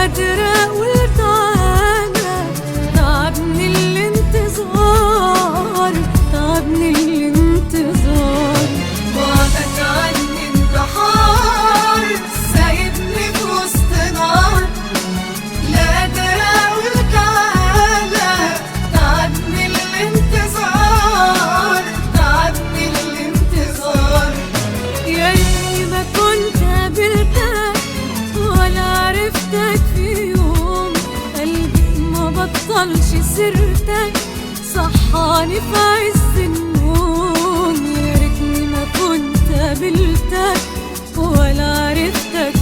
قادرة أقول تعالى. تعبني الانتظار، تعبني الانتظار. بعدك عني انتحار، سايبني في وسط نار. لا قادرة أقول تعالى. تعبني الانتظار، تعبني الانتظار. يا ريتني ما كنت قابلتك ولا عرفتك في يوم. قلبي ما بطلش سيرتك، صحاني في عز النوم. يا ريتني ما كنت قابلتك ولا عرفتك